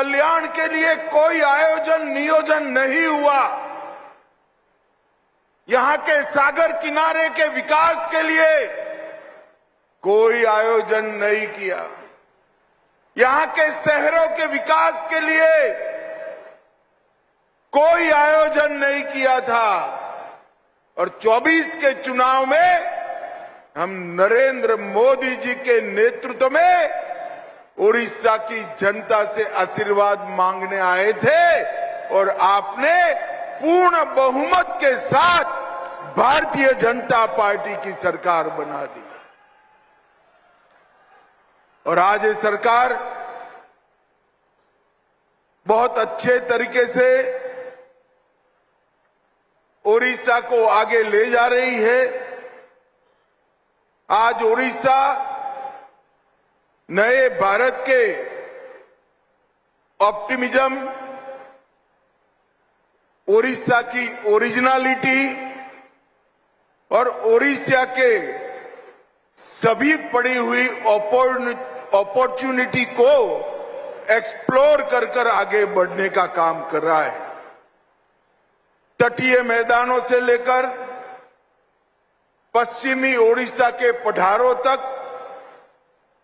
कल्याण के लिए कोई आयोजन नियोजन नहीं हुआ। यहां के सागर किनारे के विकास के लिए कोई आयोजन नहीं किया। यहां के शहरों के विकास के लिए कोई आयोजन नहीं किया था। और 24 के चुनाव में हम नरेंद्र मोदी जी के नेतृत्व में उड़ीसा की जनता से आशीर्वाद मांगने आए थे और आपने पूर्ण बहुमत के साथ भारतीय जनता पार्टी की सरकार बना दी। और आज ये सरकार बहुत अच्छे तरीके से ओडिशा को आगे ले जा रही है। आज ओडिशा नए भारत के ऑप्टिमिज्म, ओडिशा की ओरिजिनलिटी और ओडिशा के सभी पड़ी हुई अपॉर्चुनिटी को एक्सप्लोर कर आगे बढ़ने का काम कर रहा है। तटीय मैदानों से लेकर पश्चिमी ओडिशा के पठारों तक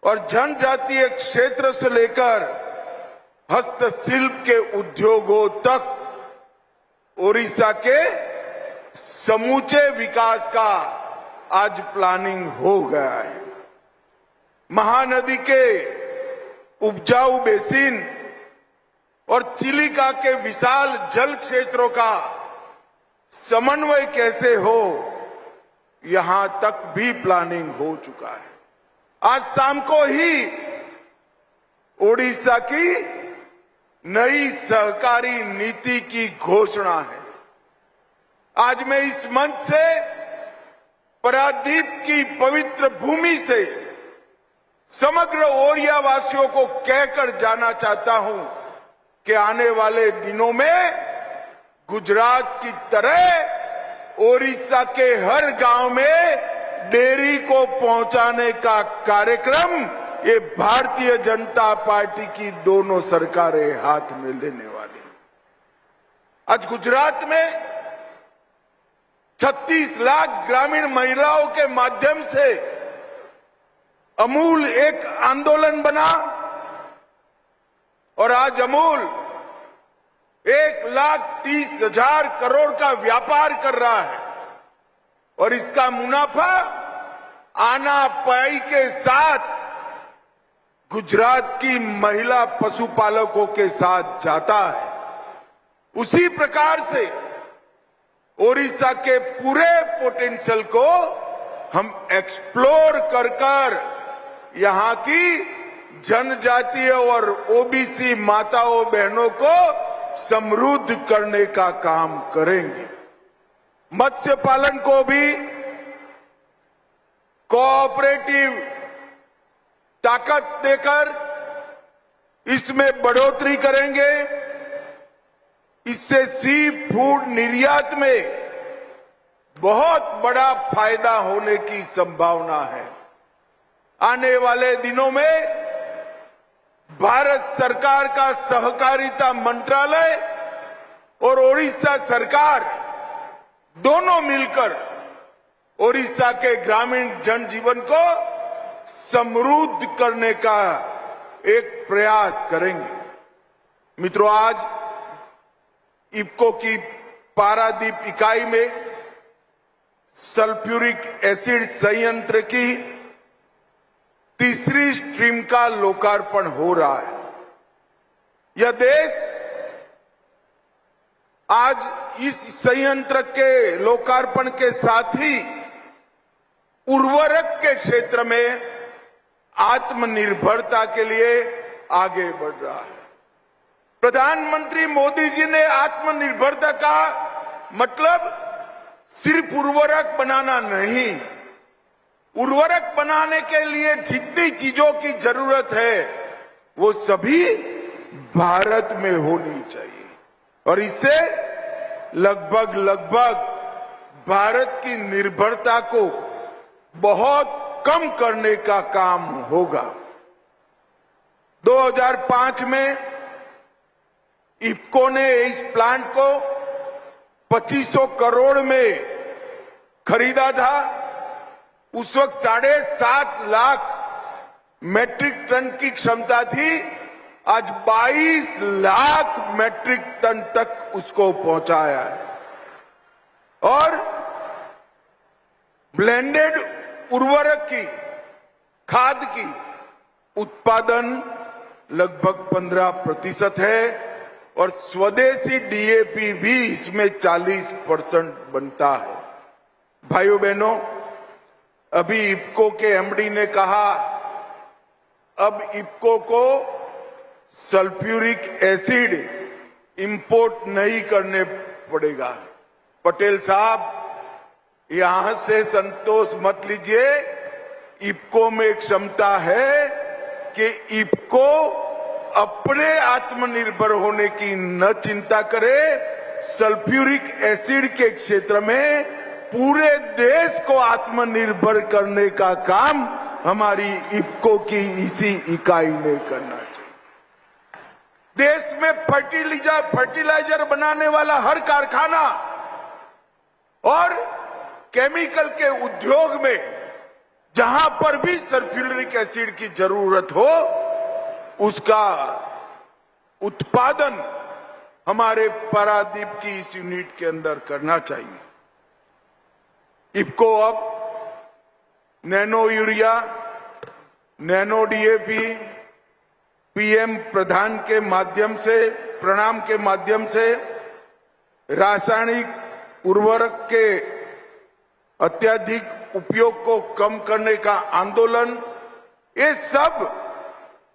और जनजातीय क्षेत्र से लेकर हस्तशिल्प के उद्योगों तक ओडिशा के समूचे विकास का आज प्लानिंग हो गया है। महानदी के उपजाऊ बेसिन और चिलिका के विशाल जल क्षेत्रों का समन्वय कैसे हो, यहां तक भी प्लानिंग हो चुका है। आज शाम को ही ओडिशा की नई सहकारी नीति की घोषणा है। आज मैं इस मंच से पारादीप की पवित्र भूमि से समग्र ओडिया वासियों को कहकर जाना चाहता हूं कि आने वाले दिनों में गुजरात की तरह ओडिशा के हर गांव में डेयरी को पहुंचाने का कार्यक्रम ये भारतीय जनता पार्टी की दोनों सरकारें हाथ में लेने वाली हैं। आज गुजरात में 36 लाख ग्रामीण महिलाओं के माध्यम से अमूल एक आंदोलन बना और आज अमूल 1,30,000 करोड़ का व्यापार कर रहा है और इसका मुनाफा आनापाई के साथ गुजरात की महिला पशुपालकों के साथ जाता है। उसी प्रकार से ओडिशा के पूरे पोटेंशियल को हम एक्सप्लोर कर यहां की जनजातीय और ओबीसी माताओं बहनों को समृद्ध करने का काम करेंगे। मत्स्य पालन को भी कोऑपरेटिव ताकत देकर इसमें बढ़ोतरी करेंगे। इससे सी फूड निर्यात में बहुत बड़ा फायदा होने की संभावना है। आने वाले दिनों में भारत सरकार का सहकारिता मंत्रालय और ओडिशा सरकार दोनों मिलकर ओडिशा के ग्रामीण जनजीवन को समृद्ध करने का एक प्रयास करेंगे। मित्रों, आज इफ्को की पारादीप इकाई में सल्फ्यूरिक एसिड संयंत्र की तीसरी स्ट्रीम का लोकार्पण हो रहा है। यह देश आज इस संयंत्र के लोकार्पण के साथ ही उर्वरक के क्षेत्र में आत्मनिर्भरता के लिए आगे बढ़ रहा है। प्रधानमंत्री मोदी जी ने आत्मनिर्भरता का मतलब सिर्फ उर्वरक बनाना नहीं, उर्वरक बनाने के लिए जितनी चीजों की जरूरत है वो सभी भारत में होनी चाहिए और इससे लगभग भारत की निर्भरता को बहुत कम करने का काम होगा। 2005 में इफको ने इस प्लांट को 2500 करोड़ में खरीदा था। उस वक्त 7.5 लाख मैट्रिक टन की क्षमता थी। आज 22 लाख मैट्रिक टन तक उसको पहुंचाया है और ब्लेंडेड उर्वरक की, खाद की उत्पादन लगभग 15% है और स्वदेशी डीएपी भी इसमें 40% बनता है। भाइयों बहनों, अभी इफको के एमडी ने कहा अब इफको को सल्फ्यूरिक एसिड इंपोर्ट नहीं करने पड़ेगा। पटेल साहब, यहां से संतोष मत लीजिए। इफको में क्षमता है कि इफको अपने आत्मनिर्भर होने की न चिंता करे, सल्फ्यूरिक एसिड के क्षेत्र में पूरे देश को आत्मनिर्भर करने का काम हमारी इफको की इसी इकाई ने करना चाहिए। देश में फर्टिलाइजर बनाने वाला हर कारखाना और केमिकल के उद्योग में जहां पर भी सल्फ्यूरिक एसिड की जरूरत हो, उसका उत्पादन हमारे पारादीप की इस यूनिट के अंदर करना चाहिए। इफको अब nano urea, nano DAP, PM प्रणाम के माध्यम से रासायनिक उर्वरक के अत्यधिक उपयोग को कम करने का आंदोलन, ये सब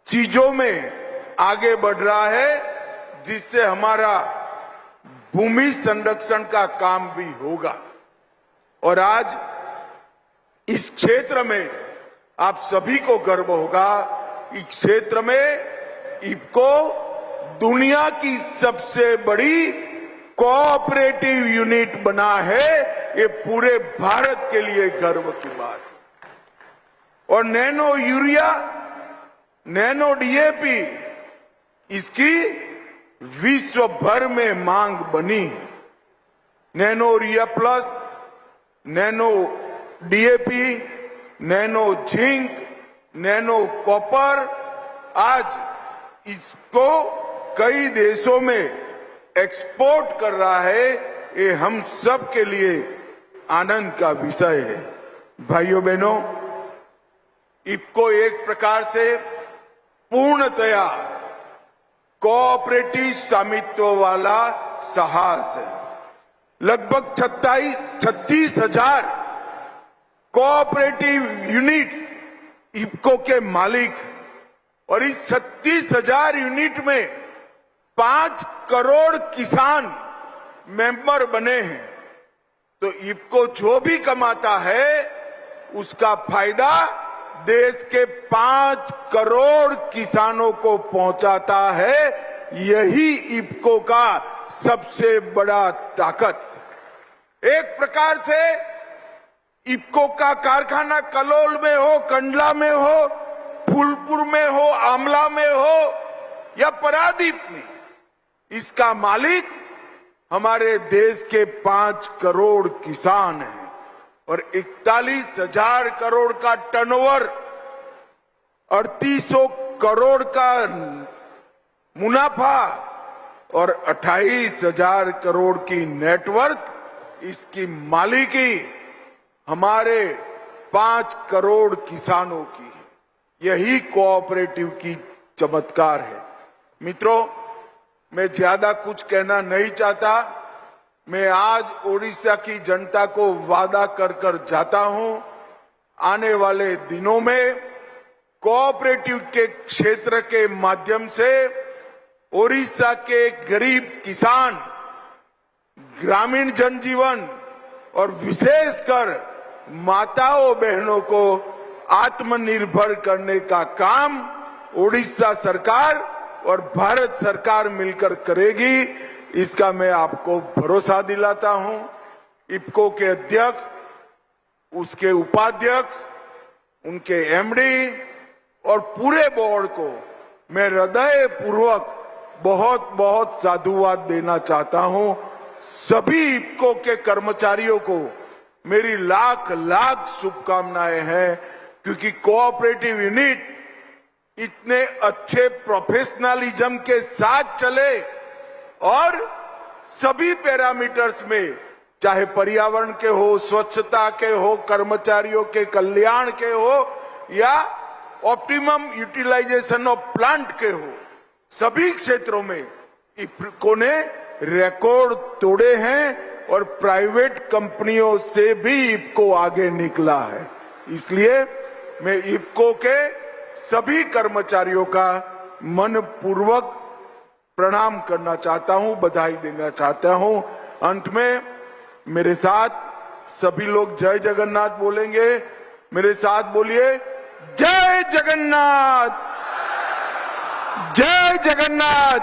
चीजों में आगे बढ़ रहा है, जिससे हमारा भूमि संरक्षण का काम भी होगा। और आज इस क्षेत्र में आप सभी को गर्व होगा, इस क्षेत्र में इफको दुनिया की सबसे बड़ी कोऑपरेटिव यूनिट बना है। ये पूरे भारत के लिए गर्व की बात है। और नैनो यूरिया, नैनो डीएपी, इसकी विश्व भर में मांग बनी। Nano urea plus, nano DAP, nano zinc, nano copper, आज इसको कई देशों में एक्सपोर्ट कर रहा है। ये हम सब के लिए आनंद का विषय है। भाइयों बहनों, इफको एक प्रकार से पूर्णतया कोऑपरेटिव स्वामित्व वाला साहस है। लगभग 36,000 कोऑपरेटिव यूनिट्स इफको के मालिक, और इस 36,000 यूनिट में 5 करोड़ किसान मेंबर बने हैं। तो इफको जो भी कमाता है उसका फायदा देश के 5 करोड़ किसानों को पहुंचाता है। यही इफको का सबसे बड़ा ताकत। एक प्रकार से इफको का कारखाना कलोल में हो, कंडला में हो, फूलपुर में हो, आमला में हो या पारादीप में, इसका मालिक हमारे देश के 5 करोड़ किसान हैं। और 41,000 करोड़ का टर्नओवर, 3800 करोड़ का मुनाफा और 28,000 करोड़ की नेटवर्थ, इसकी मालिकी हमारे 5 करोड़ किसानों की है। यही कोऑपरेटिव की चमत्कार है। मित्रों, मैं ज्यादा कुछ कहना नहीं चाहता। मैं आज ओडिशा की जनता को वादा कर जाता हूं, आने वाले दिनों में कोऑपरेटिव के क्षेत्र के माध्यम से ओडिशा के गरीब किसान, ग्रामीण जनजीवन और विशेषकर माताओं बहनों को आत्मनिर्भर करने का काम ओडिशा सरकार और भारत सरकार मिलकर करेगी। इसका मैं आपको भरोसा दिलाता हूं। इफको के अध्यक्ष, उसके उपाध्यक्ष, उनके एमडी और पूरे बोर्ड को मैं हृदय पूर्वक बहुत बहुत साधुवाद देना चाहता हूं। सभी इफ्को के कर्मचारियों को मेरी लाख लाख शुभकामनाएं हैं, क्योंकि कोऑपरेटिव यूनिट इतने अच्छे प्रोफेशनलिज्म के साथ चले और सभी पैरामीटर्स में, चाहे पर्यावरण के हो, स्वच्छता के हो, कर्मचारियों के कल्याण के हो या ऑप्टिमम यूटिलाइजेशन ऑफ प्लांट के हो, सभी क्षेत्रों में इफ्को ने रिकॉर्ड तोड़े हैं और प्राइवेट कंपनियों से भी इफ्को आगे निकला है। इसलिए मैं इफ्को के सभी कर्मचारियों का मनपूर्वक प्रणाम करना चाहता हूं, बधाई देना चाहता हूं। अंत में मेरे साथ सभी लोग जय जगन्नाथ बोलेंगे। मेरे साथ बोलिए, जय जगन्नाथ, जय जगन्नाथ,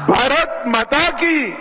भारत माता की